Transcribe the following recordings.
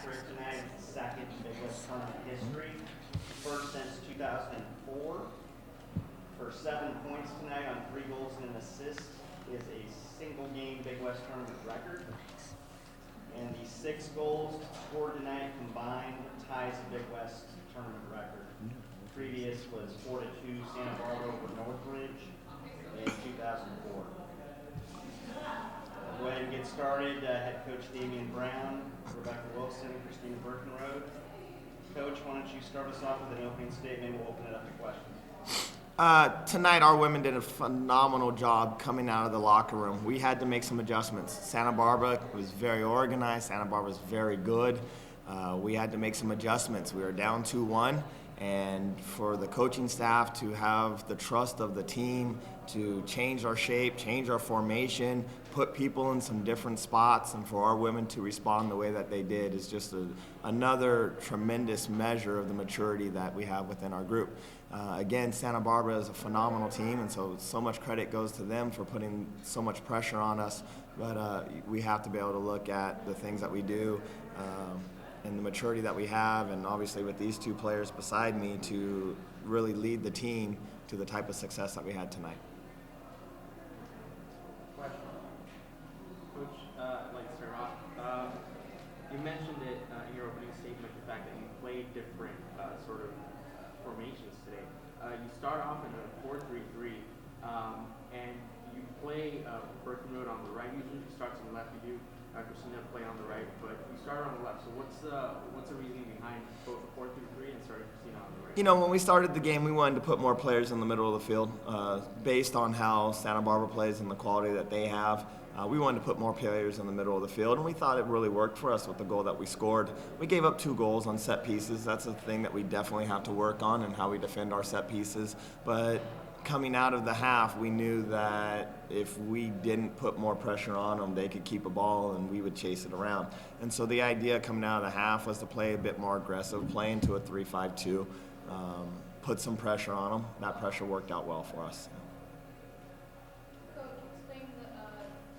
after it tonight. It's the second in Big West tournament history, first since 2004. For 7 points tonight on 3 goals and an assist is a single-game Big West tournament record. And the 6 goals scored tonight combined ties the Big West tournament record. Previous was 4-2 Santa Barbara over Northridge in 2004. Go ahead and get started. Head coach Demian Brown, Rebecca Wilson, Christina Burkenroad. Coach, why don't you start us off with an opening statement? We'll open it up to questions. Tonight, our women did a phenomenal job coming out of the locker room. We had to make some adjustments. Santa Barbara was very organized. Santa Barbara was very good. We had to make some adjustments. We were down 2-1, and for the coaching staff to have the trust of the team to change our shape, change our formation, put people in some different spots, and for our women to respond the way that they did is just another tremendous measure of the maturity that we have within our group. Again, Santa Barbara is a phenomenal team, and so much credit goes to them for putting so much pressure on us. But we have to be able to look at the things that we do and the maturity that we have, and obviously with these 2 players beside me to really lead the team to the type of success that we had tonight. Question. Coach, I'd like to start off. You mentioned it in your opening statement, the fact that you played different sort of formations today. You start off in a 4-3-3, and you play Burkenroad on the right. Usually she starts on the left. You do Christina play on the right, but you started on the left. So what's the reasoning behind both the 4-3-3 and starting Christina on the right? You know, when we started the game, we wanted to put more players in the middle of the field based on how Santa Barbara plays and the quality that they have. We wanted to put more players in the middle of the field, and we thought it really worked for us with the goal that we scored. We gave up 2 goals on set pieces. That's a thing that we definitely have to work on, and how we defend our set pieces. But coming out of the half, we knew that if we didn't put more pressure on them, they could keep a ball and we would chase it around. And so the idea coming out of the half was to play a bit more aggressive, play into a 3-5-2, put some pressure on them. That pressure worked out well for us.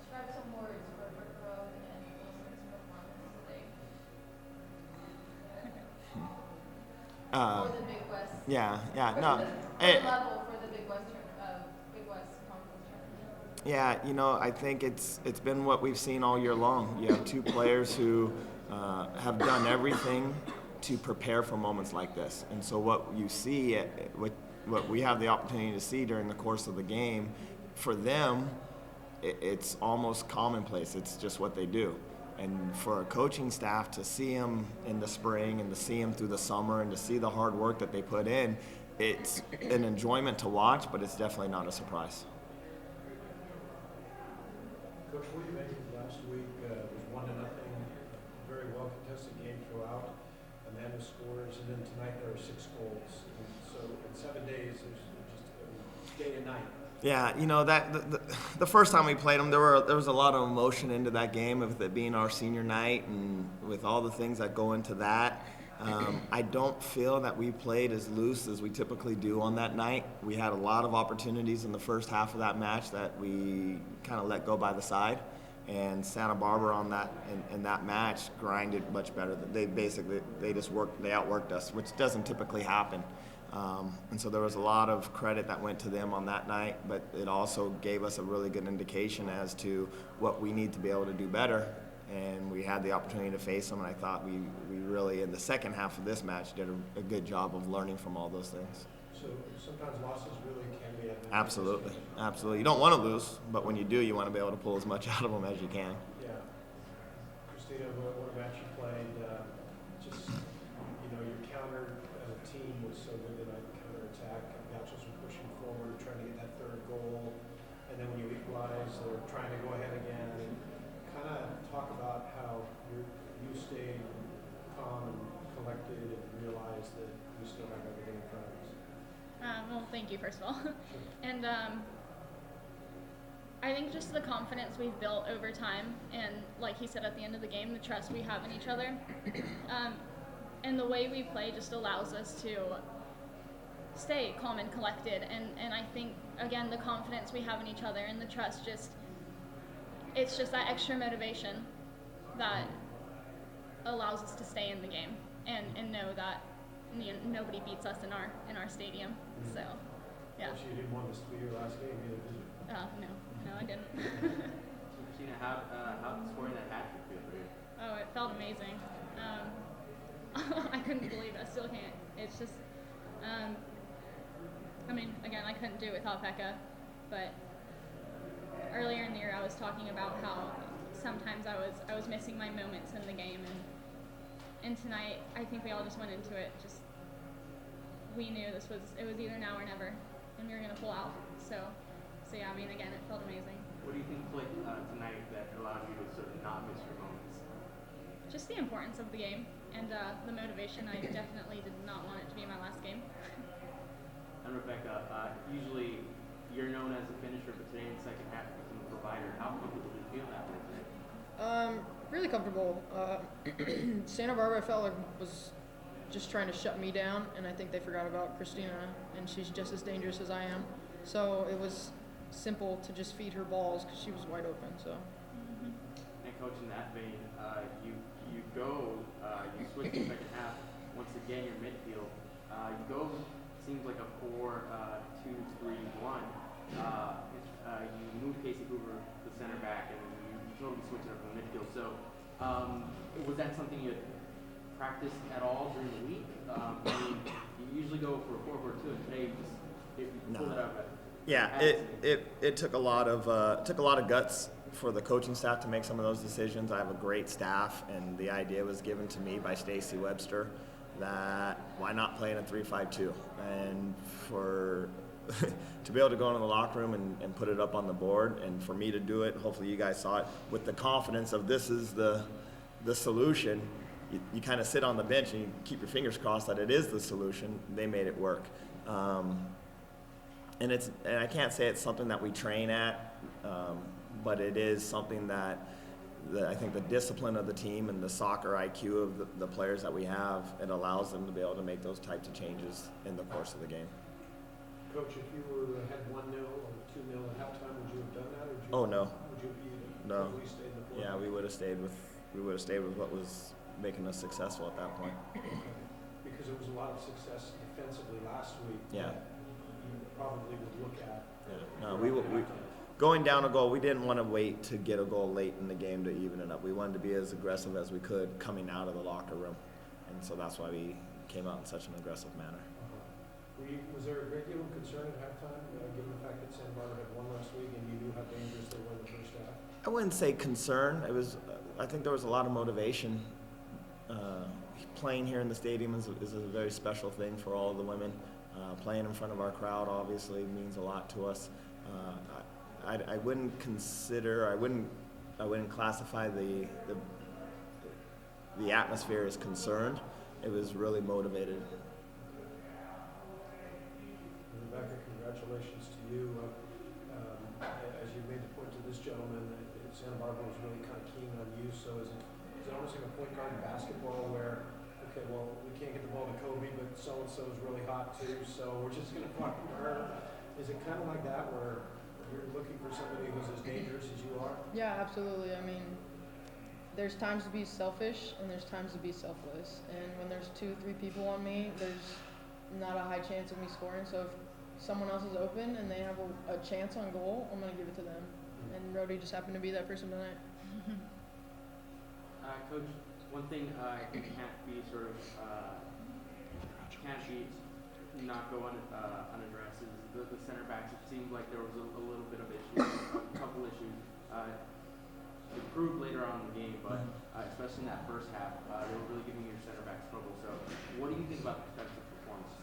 Describe some words for Burkenroad and Wilson's performance today. For the Big West. Yeah. Level for the Big West Conference tournament. Yeah, you know, I think it's been what we've seen all year long. You have 2 players who have done everything to prepare for moments like this. And so what you see, what we have the opportunity to see during the course of the game, for them, it's almost commonplace. It's just what they do. And for a coaching staff to see them in the spring and to see them through the summer and to see the hard work that they put in, it's an enjoyment to watch, but it's definitely not a surprise. Coach, what do you make of last week? It was 1-0, very well contested game throughout. Amanda scores, and then tonight there are 6 goals. And so in 7 days, there's just day and night. Yeah, you know, that the first time we played them, there was a lot of emotion into that game, with it being our senior night and with all the things that go into that. I don't feel that we played as loose as we typically do on that night. We had a lot of opportunities in the first half of that match that we kind of let go by the side. And Santa Barbara on that in that match grinded much better. They outworked us, which doesn't typically happen. And so there was a lot of credit that went to them on that night, but it also gave us a really good indication as to what we need to be able to do better. And we had the opportunity to face them, and I thought we really, in the second half of this match, did a good job of learning from all those things. So sometimes losses really can be advantageous. Absolutely. You don't want to lose, but when you do, you want to be able to pull as much out of them as you can. Yeah. Christina, what match you played, your counter as a team was so good tonight, counter-attack. Gauchos were pushing forward, trying to get that 3rd goal. And then when you equalize, they're trying to go ahead again. And kind of talk about how you stayed calm and collected and realized that we still have everything in front of us. Well, thank you, first of all. And I think just the confidence we've built over time, and like he said at the end of the game, the trust we have in each other, and the way we play just allows us to stay calm and collected. And I think, again, the confidence we have in each other and the trust, it's just that extra motivation that allows allows us to stay in the game and know that nobody beats us in our stadium. So, yeah. Actually, you didn't want this to be your last game either, did you? No, I didn't. Christina, how did scoring that hat trick feel for you? Oh, it felt amazing. I couldn't believe it. I still can't. It's just, I mean, again, I couldn't do it without Becca, but earlier in the year I was talking about how sometimes I was missing my moments in the game, and tonight I think we all just went into it. Just we knew it was either now or never, and we were gonna pull out. So yeah, I mean, again, it felt amazing. What do you think clicked tonight that allowed you to sort of not miss your moments? Just the importance of the game and the motivation. I definitely did not want it to be my last game. And Rebecca, usually you're known as a finisher, but today in the second half you became a provider. How comfortable do you feel that way today? Really comfortable. Santa Barbara, I felt like was just trying to shut me down, and I think they forgot about Christina, and she's just as dangerous as I am. So it was simple to just feed her balls because she was wide open. So. And coach, in that vein, you switch the second half. Once again, your midfield. You go, seems like a 4-2-3-1. You move Casey Hoover to center back, and you totally switch it up in the midfield. So, was that something you had practiced at all during the week? I mean, you usually go for a 4-4-2, and today you pulled it out. Yeah, it took a lot of guts for the coaching staff to make some of those decisions. I have a great staff, and the idea was given to me by Stacy Webster that why not play in a 3-5-2, and for to be able to go into the locker room and put it up on the board, and for me to do it, hopefully you guys saw it, with the confidence of this is the solution. You kind of sit on the bench and you keep your fingers crossed that it is the solution. They made it work. And I can't say it's something that we train at, but it is something that I think the discipline of the team and the soccer IQ of the players that we have, it allows them to be able to make those types of changes in the course of the game. Coach, if you had 1-0 or 2-0 at halftime, would you have done that? Or Oh, no. Would you have No. totally stayed in the fourth? Yeah, we would have stayed with what was making us successful at that point. Because there was a lot of success defensively last week. Yeah. That you probably would look at. Yeah. No, we going down a goal. We didn't want to wait to get a goal late in the game to even it up. We wanted to be as aggressive as we could coming out of the locker room, and so that's why we came out in such an aggressive manner. Was there a great deal of concern at halftime, given the fact that Santa Barbara had won last week and you knew how dangerous they were in the first half? I wouldn't say concern. It was. I think there was a lot of motivation. Playing here in the stadium is a very special thing for all of the women. Playing in front of our crowd obviously means a lot to us. I wouldn't consider. I wouldn't classify the atmosphere as concerned. It was really motivated. Rebecca, congratulations to you. As you made the point to this gentleman, Santa Barbara was really kind of keen on you. So is it almost like a point guard in basketball where, okay, well, we can't get the ball to Kobe, but so-and-so is really hot too, so we're just going to block her. Is it kind of like that where you're looking for somebody who's as dangerous as you are? Yeah, absolutely. I mean, there's times to be selfish and there's times to be selfless. And when there's 2-3 people on me, there's not a high chance of me scoring. So if someone else is open and they have a chance on goal, I'm going to give it to them. And Rhodey just happened to be that person tonight. Coach, one thing I think can't be not go unaddressed is the center backs. It seemed like there was a little bit of issues, a couple issues. Improved later on in the game, but especially in that first half, they were really giving your center backs trouble. So, what do you think about the defensive performance?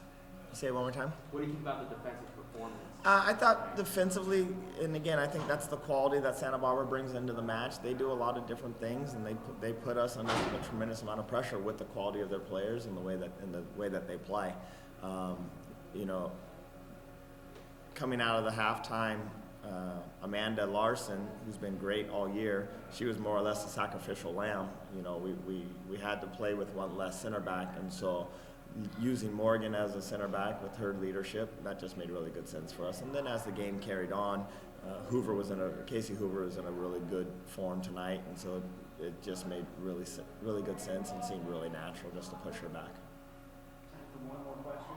Say it one more time. What do you think about the defensive performance? I thought defensively, and again, I think that's the quality that Santa Barbara brings into the match. They do a lot of different things, and they put us under a tremendous amount of pressure with the quality of their players and the way that they play. Coming out of the halftime, Amanda Larson, who's been great all year, she was more or less a sacrificial lamb. We had to play with one less center back, and so using Morgan as a center back with her leadership, that just made really good sense for us. And then as the game carried on, Casey Hoover was in a really good form tonight, and so it just made really good sense and seemed really natural just to push her back. Time for one more question.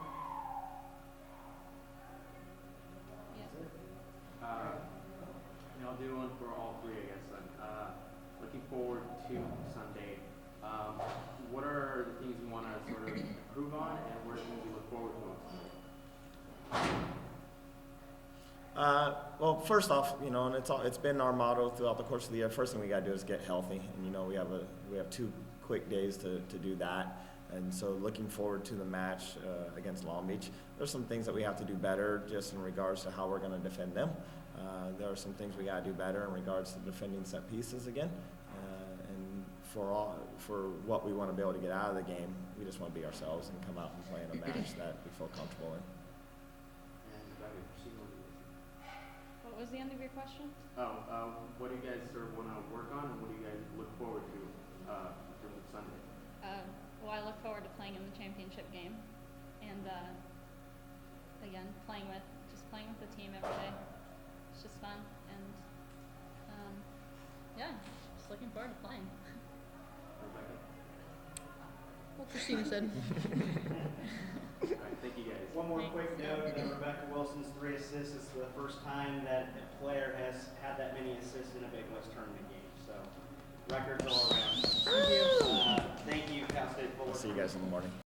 I'll do one for all three, I guess. Looking forward to Sunday. What are the things you want to sort of improve on, and what are the things you look forward to on Sunday? Well, first off, and it's been our motto throughout the course of the year. First thing we got to do is get healthy, and we have 2 quick days to do that. And so looking forward to the match against Long Beach. There's some things that we have to do better just in regards to how we're going to defend them. There are some things we got to do better in regards to defending set pieces again. And for what we want to be able to get out of the game, we just want to be ourselves and come out and play in a match that we feel comfortable in. What was the end of your question? What do you guys sort of want to work on, and what do you guys look forward to in terms of Sunday? Well, I look forward to playing in the championship game, and again, playing with the team every day. It's just fun, and just looking forward to playing. Rebecca? What Christina said. All right, thank you guys. One more Thanks. quick note, Rebecca Wilson's 3 assists. It's the first time that a player has had that many assists in a Big West tournament game. So, records all around. Thank you. Thank you, Cal State Fullerton. I'll see you guys in the morning.